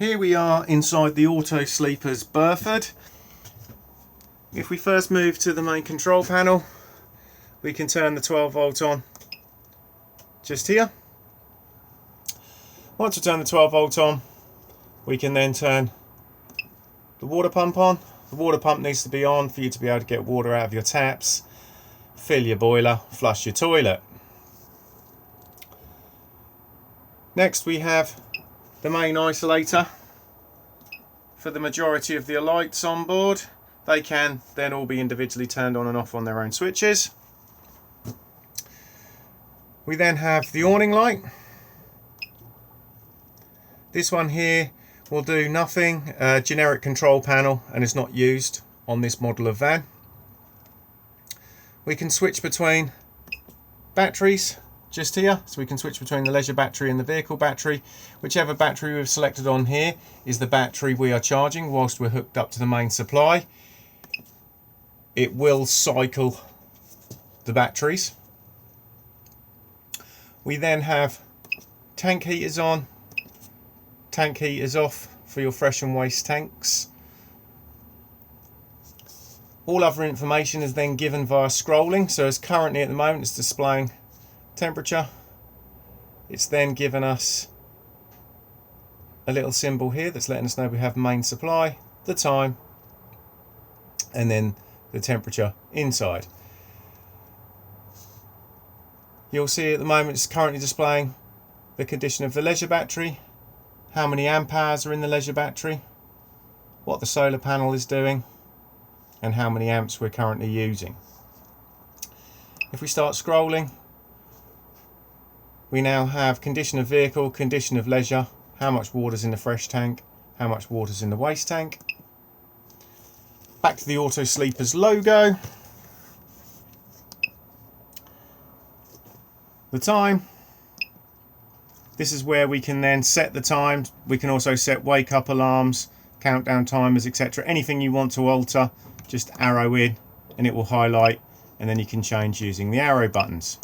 Here we are inside the Auto-Sleeper's Burford. If we first move to the main control panel, we can turn the 12 volt on just here. Once we turn the 12 volt on, we can then turn the water pump on. The water pump needs to be on for you to be able to get water out of your taps, fill your boiler, flush your toilet. Next we have the main isolator. For the majority of the lights on board, they can then all be individually turned on and off on their own switches. We then have the awning light. This one here will do nothing, generic control panel, and is not used on this model of van. We can switch between batteries just here, so we can switch between the leisure battery and the vehicle battery. Whichever battery we've selected on here is the battery we are charging whilst we're hooked up to the main supply. It will cycle the batteries. We then have tank heaters on, tank heaters off for your fresh and waste tanks. All other information is then given via scrolling, so as currently at the moment it's displaying temperature. It's then given us a little symbol here that's letting us know we have main supply, the time, and then the temperature inside. You'll see at the moment it's currently displaying the condition of the leisure battery, how many amp hours are in the leisure battery, what the solar panel is doing, and how many amps we're currently using. If we start scrolling, we now have condition of vehicle, condition of leisure, how much water's in the fresh tank, how much water's in the waste tank. Back to the Auto-Sleeper's logo. The time. This is where we can then set the time. We can also set wake up alarms, countdown timers, etc. Anything you want to alter, just arrow in and it will highlight, and then you can change using the arrow buttons.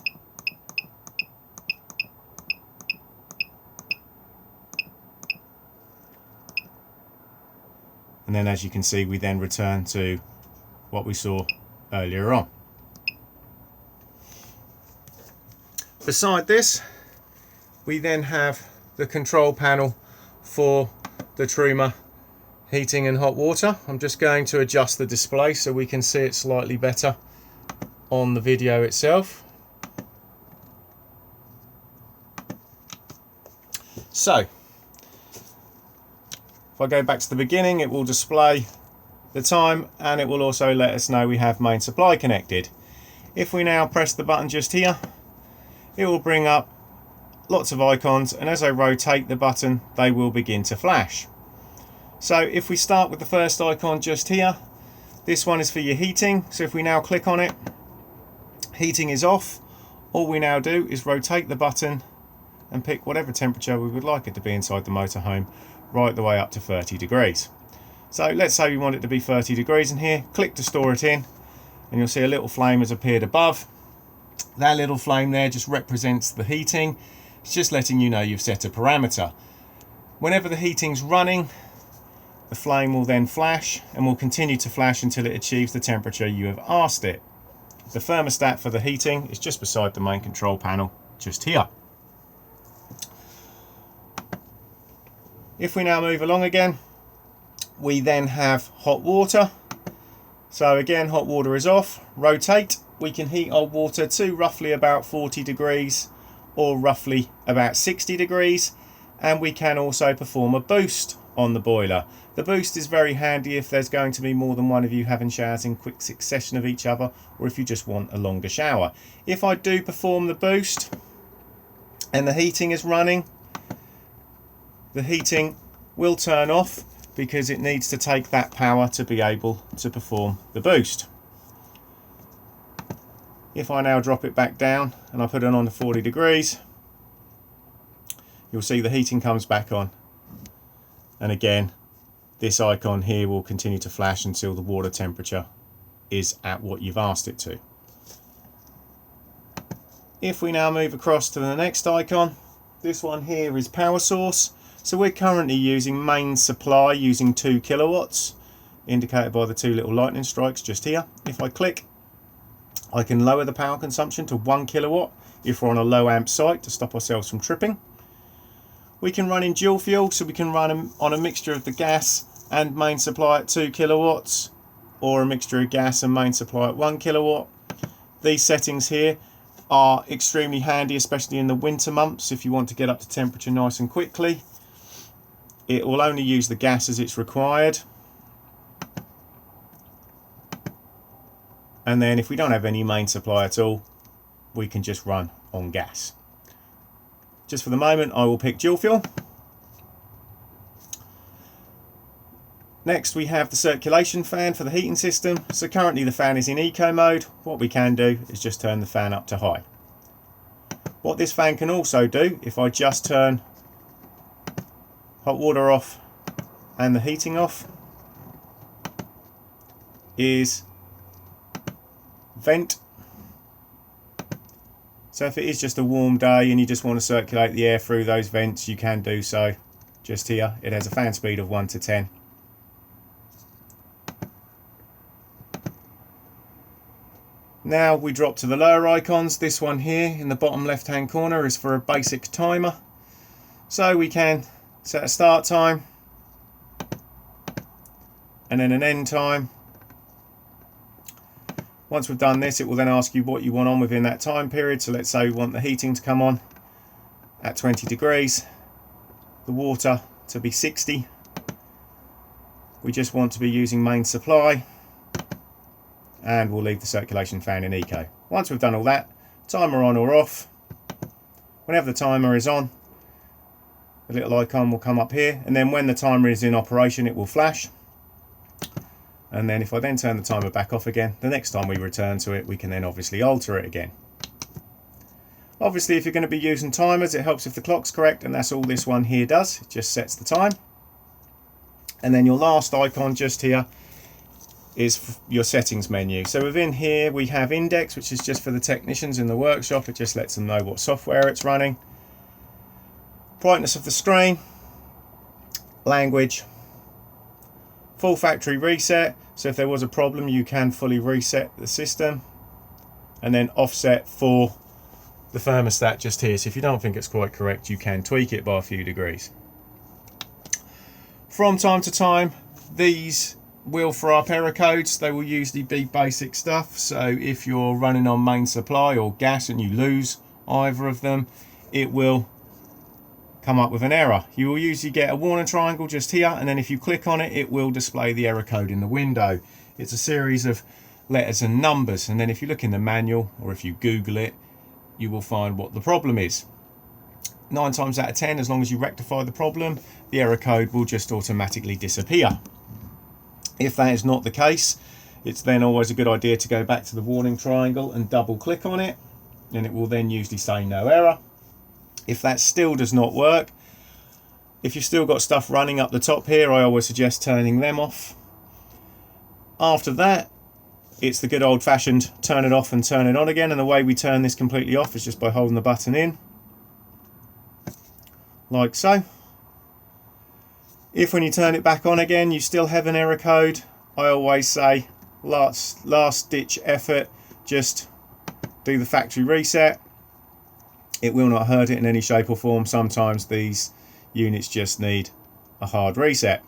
And then as you can see, we then return to what we saw earlier on. Beside this, we then have the control panel for the Truma heating and hot water. I'm just going to adjust the display so we can see it slightly better on the video itself. So, if I go back to the beginning, it will display the time and it will also let us know we have main supply connected. If we now press the button just here, it will bring up lots of icons, and as I rotate the button, they will begin to flash. So if we start with the first icon just here, this one is for your heating. So if we now click on it, heating is off. All we now do is rotate the button and pick whatever temperature we would like it to be inside the motorhome, right the way up to 30 degrees. So let's say we want it to be 30 degrees in here. Click to store it in, and you'll see a little flame has appeared above. That little flame there just represents the heating. It's just letting you know you've set a parameter. Whenever the heating's running, the flame will then flash and will continue to flash until it achieves the temperature you have asked it. The thermostat for the heating is just beside the main control panel, just here. If we now move along again, we then have hot water. So again, hot water is off. Rotate, we can heat our water to roughly about 40 degrees or roughly about 60 degrees. And we can also perform a boost on the boiler. The boost is very handy if there's going to be more than one of you having showers in quick succession of each other, or if you just want a longer shower. If I do perform the boost and the heating is running, the heating will turn off because it needs to take that power to be able to perform the boost. If I now drop it back down and I put it on to 40 degrees, you'll see the heating comes back on. And again, this icon here will continue to flash until the water temperature is at what you've asked it to. If we now move across to the next icon, this one here is power source. So we're currently using main supply using 2 kilowatts, indicated by the 2 little lightning strikes just here. If I click, I can lower the power consumption to 1 kilowatt if we're on a low amp site to stop ourselves from tripping. We can run in dual fuel, so we can run on a mixture of the gas and main supply at 2 kilowatts, or a mixture of gas and main supply at 1 kilowatt. These settings here are extremely handy, especially in the winter months if you want to get up to temperature nice and quickly. It will only use the gas as it's required. And then if we don't have any main supply at all, we can just run on gas. Just for the moment, I will pick dual fuel. Next, we have the circulation fan for the heating system. So currently the fan is in eco mode. What we can do is just turn the fan up to high. What this fan can also do, if I just turn hot water off and the heating off, is vent. So if it is just a warm day and you just want to circulate the air through those vents, you can do so just here. It has a fan speed of 1 to 10. Now we drop to the lower icons. This one here in the bottom left hand corner is for a basic timer. So we can set a start time and then an end time. Once we've done this, it will then ask you what you want on within that time period. So let's say we want the heating to come on at 20 degrees, the water to be 60. We just want to be using main supply, and we'll leave the circulation fan in eco. Once we've done all that, timer on or off. Whenever the timer is on, the little icon will come up here, and then when the timer is in operation, it will flash. And then if I then turn the timer back off again, the next time we return to it, we can then obviously alter it again. Obviously, if you're going to be using timers, it helps if the clock's correct, and that's all this one here does. It just sets the time. And then your last icon just here is your settings menu. So within here we have index, which is just for the technicians in the workshop. It just lets them know what software it's running. Brightness of the screen, language, full factory reset. So if there was a problem, you can fully reset the system. And then offset for the thermostat just here. So if you don't think it's quite correct, you can tweak it by a few degrees. From time to time, these will throw up error codes. They will usually be basic stuff. So if you're running on main supply or gas and you lose either of them, it will come up with an error. You will usually get a warning triangle just here, and then if you click on it, it will display the error code in the window. It's a series of letters and numbers, and then if you look in the manual or if you Google it, you will find what the problem is. 9 times out of 10, as long as you rectify the problem, the error code will just automatically disappear. If that is not the case, it's then always a good idea to go back to the warning triangle and double click on it, and it will then usually say no error. If that still does not work, if you've still got stuff running up the top here, I always suggest turning them off. After that, it's the good old-fashioned turn it off and turn it on again, and the way we turn this completely off is just by holding the button in, like so. If when you turn it back on again you still have an error code, I always say last ditch effort, just do the factory reset. It will not hurt it in any shape or form. Sometimes these units just need a hard reset.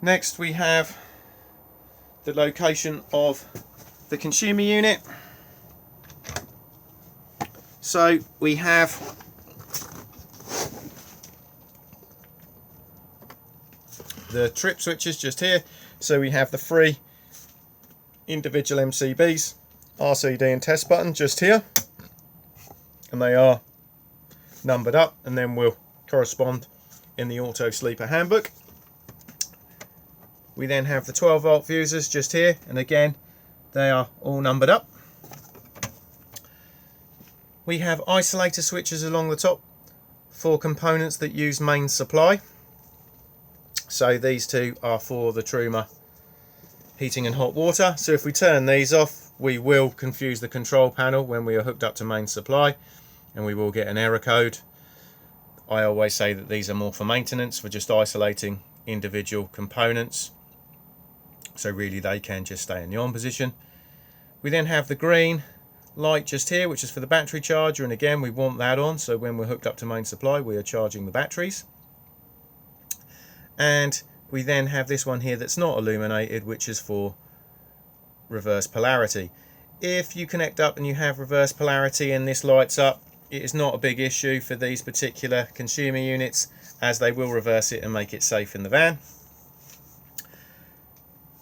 Next we have the location of the consumer unit. So we have the trip switches just here. So we have the 3 individual MCBs, RCD and test button just here, and they are numbered up and then will correspond in the Auto-Sleeper handbook. We then have the 12 volt fuses just here, and again they are all numbered up. We have isolator switches along the top for components that use main supply. So these two are for the Truma heating and hot water. So if we turn these off, we will confuse the control panel when we are hooked up to main supply, and we will get an error code. I always say that these are more for maintenance, for just isolating individual components, so really they can just stay in the on position. We then have the green light just here, which is for the battery charger, and again we want that on, so when we're hooked up to main supply we are charging the batteries. And we then have this one here that's not illuminated, which is for reverse polarity. If you connect up and you have reverse polarity and this lights up, it is not a big issue for these particular consumer units, as they will reverse it and make it safe in the van.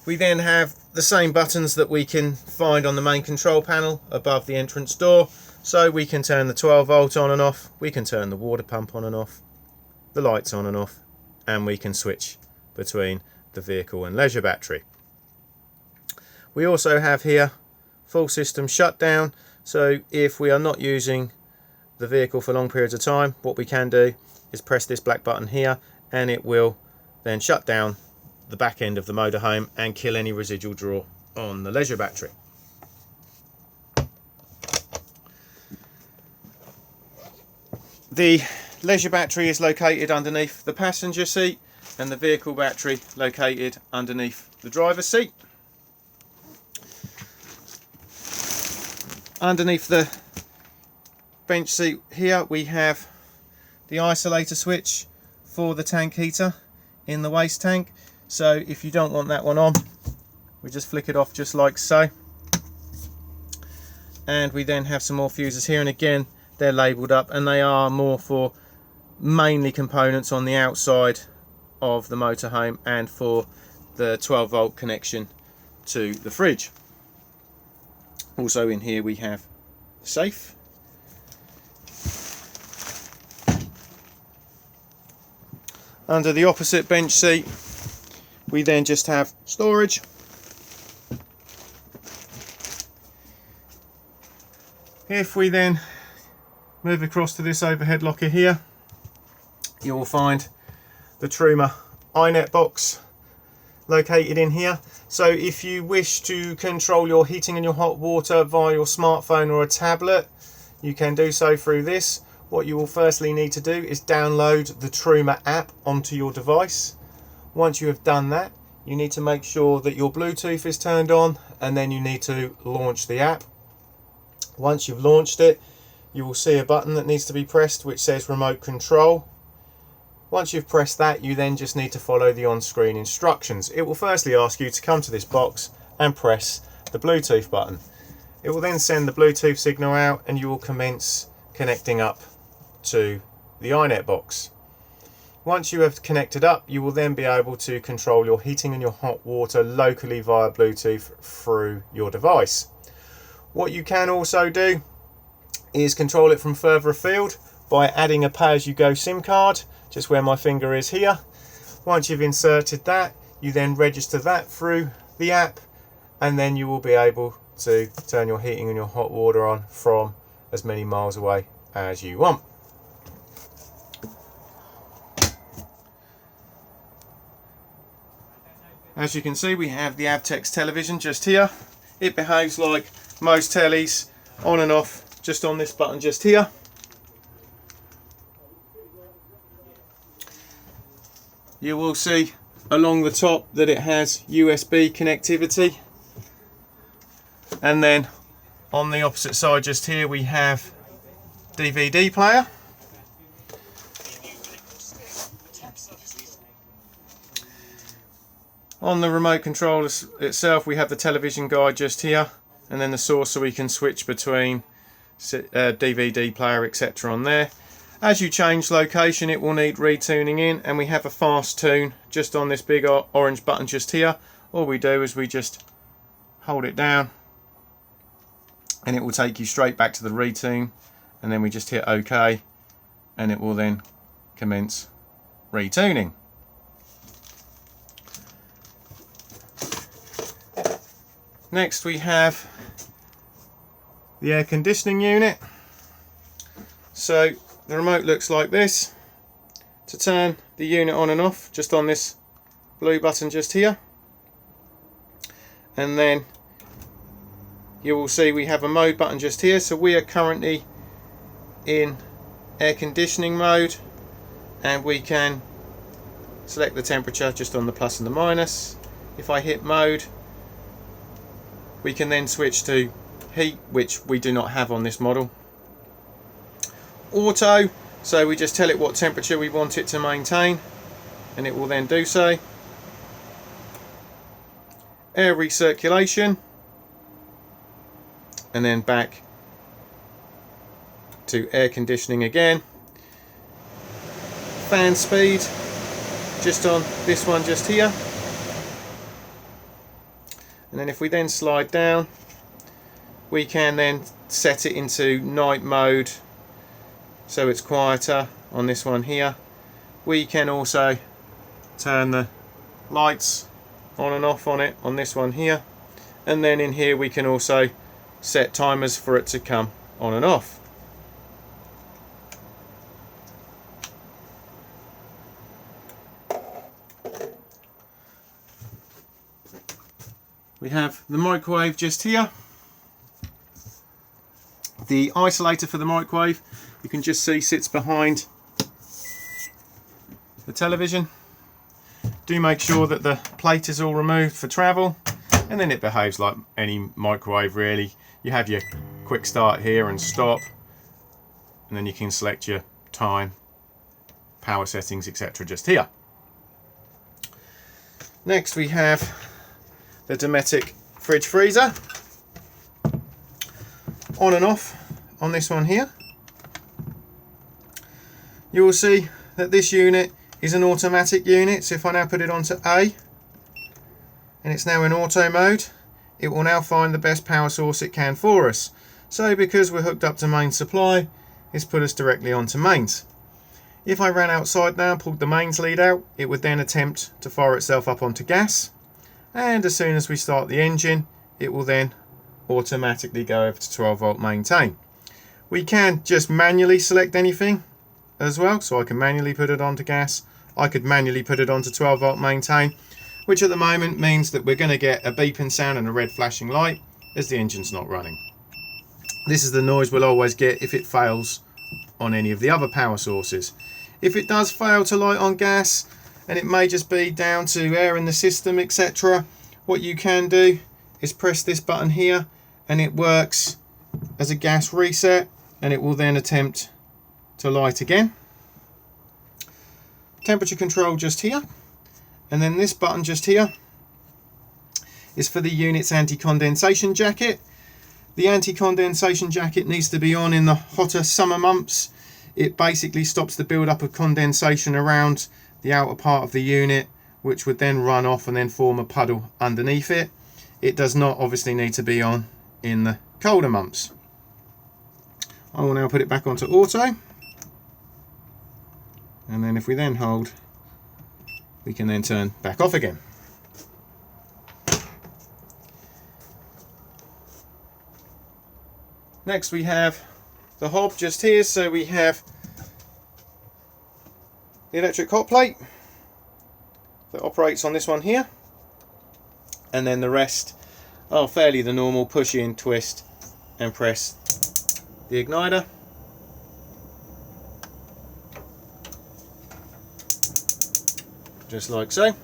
We then have the same buttons that we can find on the main control panel above the entrance door, so we can turn the 12 volt on and off, we can turn the water pump on and off, the lights on and off, and we can switch between the vehicle and leisure battery. We also have here full system shutdown, so if we are not using the vehicle for long periods of time, what we can do is press this black button here and it will then shut down the back end of the motorhome and kill any residual draw on the leisure battery. The leisure battery is located underneath the passenger seat and the vehicle battery located underneath the driver's seat. Underneath the bench seat here we have the isolator switch for the tank heater in the waste tank. So if you don't want that one on, we just flick it off just like so. And we then have some more fuses here, and again they're labelled up, and they are more for mainly components on the outside of the motorhome and for the 12 volt connection to the fridge. Also in here we have the safe. Under the opposite bench seat we then just have storage. If we then move across to this overhead locker here, you will find the Truma iNet box located in here. So if you wish to control your heating and your hot water via your smartphone or a tablet, you can do so through this. What you will firstly need to do is download the Truma app onto your device. Once you have done that, you need to make sure that your Bluetooth is turned on, and then you need to launch the app. Once you've launched it, you will see a button that needs to be pressed which says remote control. Once you've pressed that, you then just need to follow the on-screen instructions. It will firstly ask you to come to this box and press the Bluetooth button. It will then send the Bluetooth signal out and you will commence connecting up to the iNet box. Once you have connected up, you will then be able to control your heating and your hot water locally via Bluetooth through your device. What you can also do is control it from further afield by adding a pay-as-you-go SIM card, just where my finger is here. Once you've inserted that, you then register that through the app, and then you will be able to turn your heating and your hot water on from as many miles away as you want. As you can see, we have the Avtex Television just here. It behaves like most tellies, on and off, just on this button just here. You will see along the top that it has USB connectivity, and then on the opposite side just here we have DVD player. On the remote control itself we have the television guide just here, and then the source so we can switch between DVD player etc. on there. As you change location it will need retuning in, and we have a fast tune just on this big orange button just here. All we do is we just hold it down and it will take you straight back to the retune, and then we just hit OK and it will then commence retuning. Next we have the air conditioning unit. So the remote looks like this. To turn the unit on and off, just on this blue button just here, and then you will see we have a mode button just here. So we are currently in air conditioning mode, and we can select the temperature just on the plus and the minus. If I hit mode, we can then switch to heat, which we do not have on this model. Auto, so we just tell it what temperature we want it to maintain, and it will then do so. Air recirculation, and then back to air conditioning again. Fan speed, just on this one just here. And then if we then slide down, we can then set it into night mode, so it's quieter on this one here. We can also turn the lights on and off on it on this one here, and then in here we can also set timers for it to come on and off. We have the microwave just here. The isolator for the microwave, you can just see, sits behind the television. Do make sure that the plate is all removed for travel, and then it behaves like any microwave really. You have your quick start here and stop, and then you can select your time, power settings, etc. just here. Next we have the Dometic fridge freezer, on and off on this one here. You will see that this unit is an automatic unit, so if I now put it onto A and it's now in auto mode, it will now find the best power source it can for us. So because we're hooked up to mains supply, it's put us directly onto mains. If I ran outside now and pulled the mains lead out, it would then attempt to fire itself up onto gas, and as soon as we start the engine, it will then automatically go over to 12 volt maintain. We can just manually select anything as well, so I can manually put it onto gas. I could manually put it onto 12 volt maintain, which at the moment means that we're going to get a beeping sound and a red flashing light as the engine's not running. This is the noise we'll always get if it fails on any of the other power sources. If it does fail to light on gas, and it may just be down to air in the system, etc., what you can do is press this button here, and it works as a gas reset, and it will then attempt to light again. Temperature control just here, and then this button just here is for the unit's anti-condensation jacket. The anti-condensation jacket needs to be on in the hotter summer months. It basically stops the build-up of condensation around the outer part of the unit, which would then run off and then form a puddle underneath it. It does not obviously need to be on in the colder months. I will now put it back onto auto, and then if we then hold, we can then turn back off again. Next we have the hob just here, so we have the electric hot plate that operates on this one here, and then the rest are fairly the normal push in, twist and press the igniter. Just like so.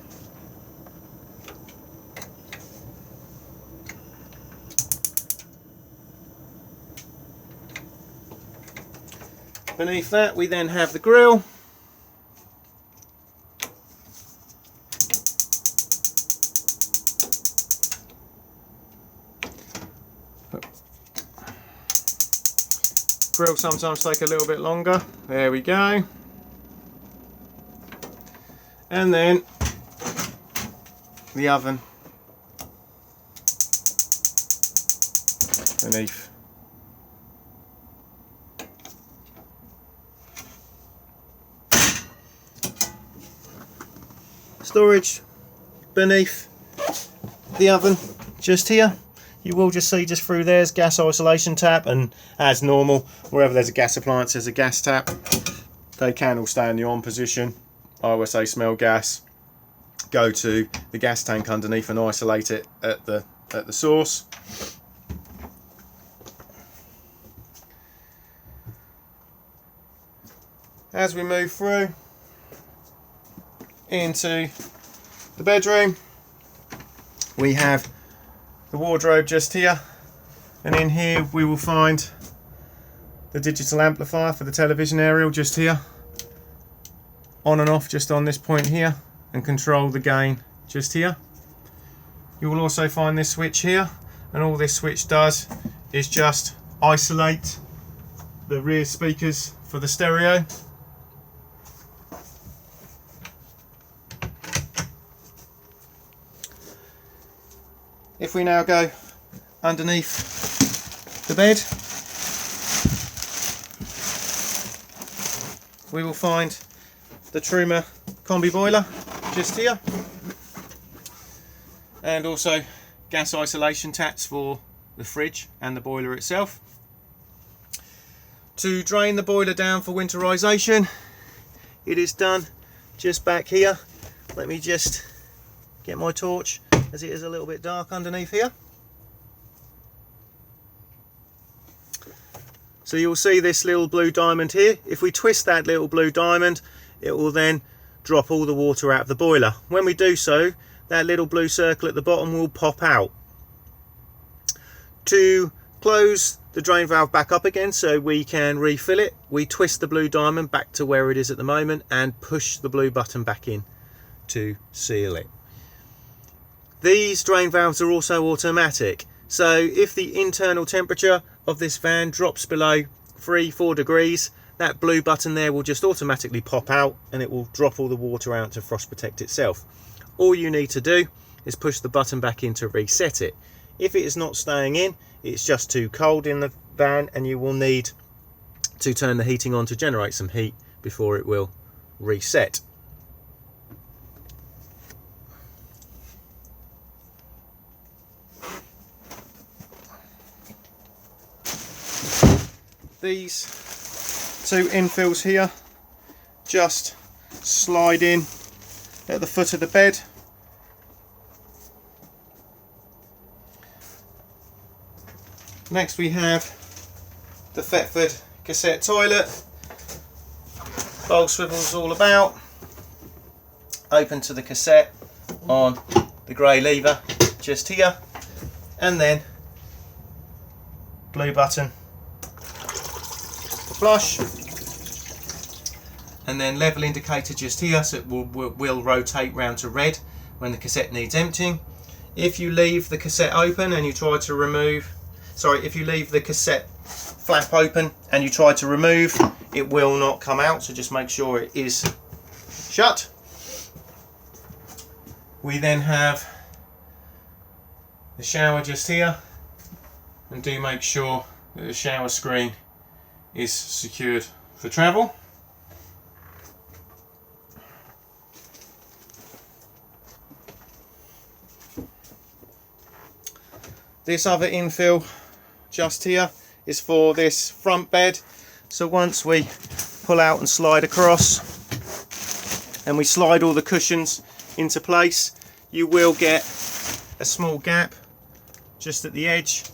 Beneath that we then have the grill. Grill sometimes take a little bit longer. There we go. And then the oven beneath. Storage beneath the oven just here. You will just see just through there's gas isolation tap, and as normal, wherever there's a gas appliance there's a gas tap. They can all stay in the on position. I always say smell gas, go to the gas tank underneath and isolate it at the source. as we move through into the bedroom, we have the wardrobe just here, and in here we will find the digital amplifier for the television aerial just here, on and off just on this point here, and control the gain just here. You will also find this switch here, and all this switch does is just isolate the rear speakers for the stereo. If we now go underneath the bed, we will find the Truma combi boiler just here, and also gas isolation taps for the fridge and the boiler itself. To drain the boiler down for winterization, it is done just back here. Let me just get my torch, as it is a little bit dark underneath here. So you'll see this little blue diamond here. If we twist that little blue diamond, it will then drop all the water out of the boiler. When we do so, that little blue circle at the bottom will pop out. To close the drain valve back up again so we can refill it, we twist the blue diamond back to where it is at the moment and push the blue button back in to seal it. These drain valves are also automatic, so if the internal temperature of this van drops below 3-4 degrees, that blue button there will just automatically pop out and it will drop all the water out to frost protect itself. All you need to do is push the button back in to reset it. If it is not staying in, it's just too cold in the van and you will need to turn the heating on to generate some heat before it will reset. These two infills here just slide in at the foot of the bed. Next we have the Thetford cassette toilet. Bowl swivels all about. Open to the cassette on the grey lever just here, and then blue button to flush, and then level indicator just here, so it will rotate round to red when the cassette needs emptying. If you leave the cassette open and you try to remove, if you leave the cassette flap open and you try to remove, it will not come out, so just make sure it is shut. We then have the shower just here, and do make sure that the shower screen is secured for travel. This other infill just here is for this front bed, so once we pull out and slide across and we slide all the cushions into place, you will get a small gap just at the edge,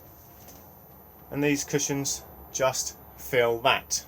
and these cushions just fill that.